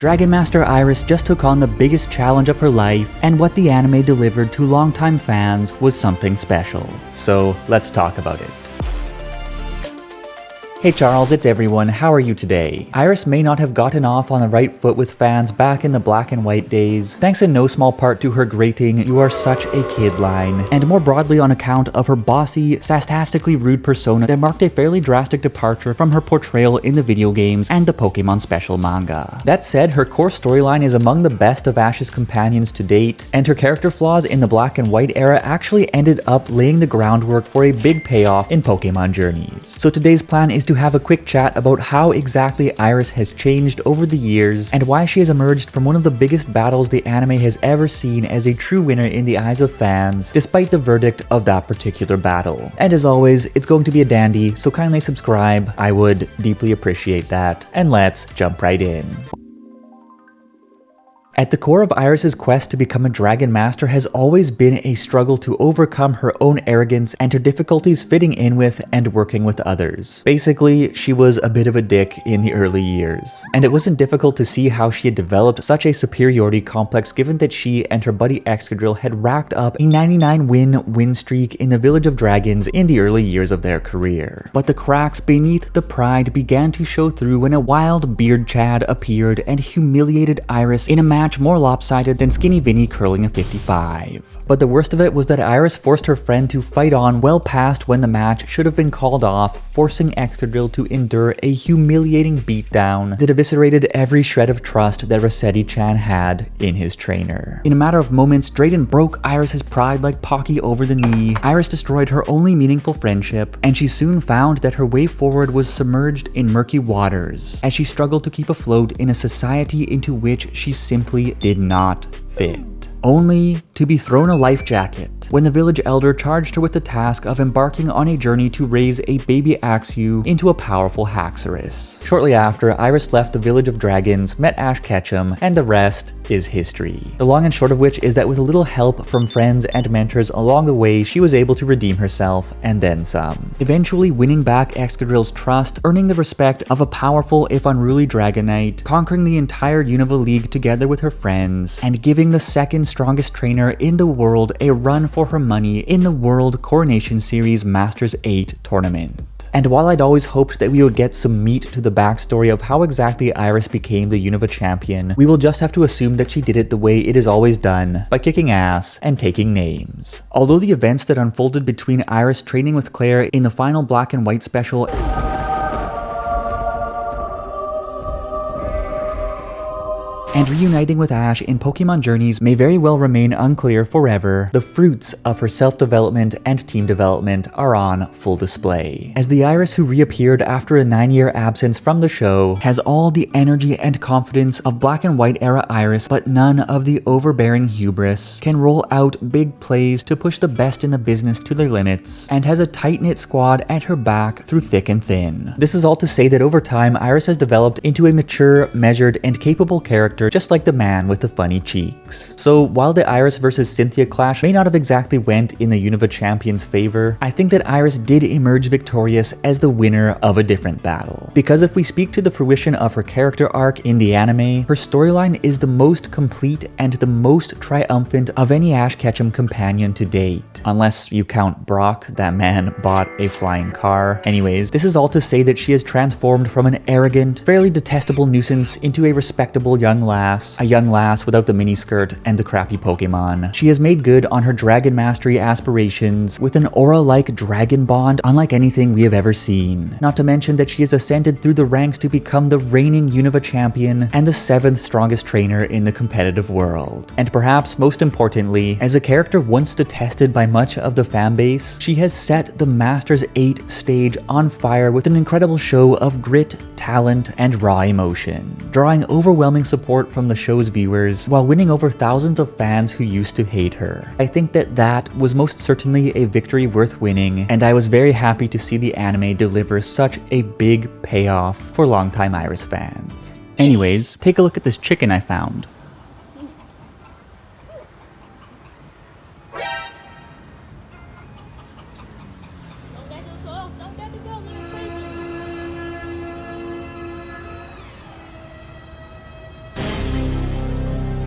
Dragon Master Iris just took on the biggest challenge of her life, and what the anime delivered to longtime fans was something special. So let's talk about it. Hey Charles, it's everyone, how are you today? Iris may not have gotten off on the right foot with fans back in the black and white days, thanks in no small part to her grating "You are such a kid" line, and more broadly on account of her bossy, sarcastically rude persona that marked a fairly drastic departure from her portrayal in the video games and the Pokemon Special manga. That said, her core storyline is among the best of Ash's companions to date, and her character flaws in the black and white era actually ended up laying the groundwork for a big payoff in Pokemon Journeys. So today's plan is to have a quick chat about how exactly Iris has changed over the years and why she has emerged from one of the biggest battles the anime has ever seen as a true winner in the eyes of fans, despite the verdict of that particular battle. And as always, it's going to be a dandy, so kindly subscribe, I would deeply appreciate that, and let's jump right in. At the core of Iris's quest to become a Dragon Master has always been a struggle to overcome her own arrogance and her difficulties fitting in with and working with others. Basically, she was a bit of a dick in the early years, and it wasn't difficult to see how she had developed such a superiority complex given that she and her buddy Excadrill had racked up a 99 win streak in the Village of Dragons in the early years of their career. But the cracks beneath the pride began to show through when a wild beard Chad appeared and humiliated Iris in a match more lopsided than Skinny Vinny curling a 55. But the worst of it was that Iris forced her friend to fight on well past when the match should have been called off, forcing Excadrill to endure a humiliating beatdown that eviscerated every shred of trust that Rossetti-chan had in his trainer. In a matter of moments, Drayden broke Iris's pride like Pocky over the knee. Iris destroyed her only meaningful friendship, and she soon found that her way forward was submerged in murky waters, as she struggled to keep afloat in a society into which she simply did not fit. Only to be thrown a life jacket when the village elder charged her with the task of embarking on a journey to raise a baby Axew into a powerful Haxorus. Shortly after, Iris left the Village of Dragons, met Ash Ketchum, and the rest is history. The long and short of which is that with a little help from friends and mentors along the way, she was able to redeem herself and then some, eventually winning back Excadrill's trust, earning the respect of a powerful if unruly Dragonite, conquering the entire Unova League together with her friends, and giving the second strongest trainer in the world a run for her money in the World Coronation Series Masters 8 tournament. And while I'd always hoped that we would get some meat to the backstory of how exactly Iris became the Unova champion, we will just have to assume that she did it the way it is always done, by kicking ass and taking names. Although the events that unfolded between Iris training with Claire in the final black and white special and reuniting with Ash in Pokemon Journeys may very well remain unclear forever, the fruits of her self-development and team development are on full display, as the Iris who reappeared after a 9-year absence from the show has all the energy and confidence of black and white era Iris, but none of the overbearing hubris, can roll out big plays to push the best in the business to their limits, and has a tight-knit squad at her back through thick and thin. This is all to say that over time, Iris has developed into a mature, measured, and capable character, just like the man with the funny cheeks. So while the Iris versus Cynthia clash may not have exactly went in the Unova champion's favor, I think that Iris did emerge victorious as the winner of a different battle. Because if we speak to the fruition of her character arc in the anime, her storyline is the most complete and the most triumphant of any Ash Ketchum companion to date. Unless you count Brock, that man bought a flying car. Anyways, this is all to say that she has transformed from an arrogant, fairly detestable nuisance into a respectable young a young lass without the miniskirt and the crappy Pokemon. She has made good on her Dragon Mastery aspirations with an aura-like dragon bond unlike anything we have ever seen. Not to mention that she has ascended through the ranks to become the reigning Unova champion and the 7th strongest trainer in the competitive world. And perhaps most importantly, as a character once detested by much of the fanbase, she has set the Masters 8 stage on fire with an incredible show of grit, talent, and raw emotion, drawing overwhelming support from the show's viewers while winning over thousands of fans who used to hate her. I think that was most certainly a victory worth winning, and I was very happy to see the anime deliver such a big payoff for longtime Iris fans. Anyways, take a look at this chicken I found.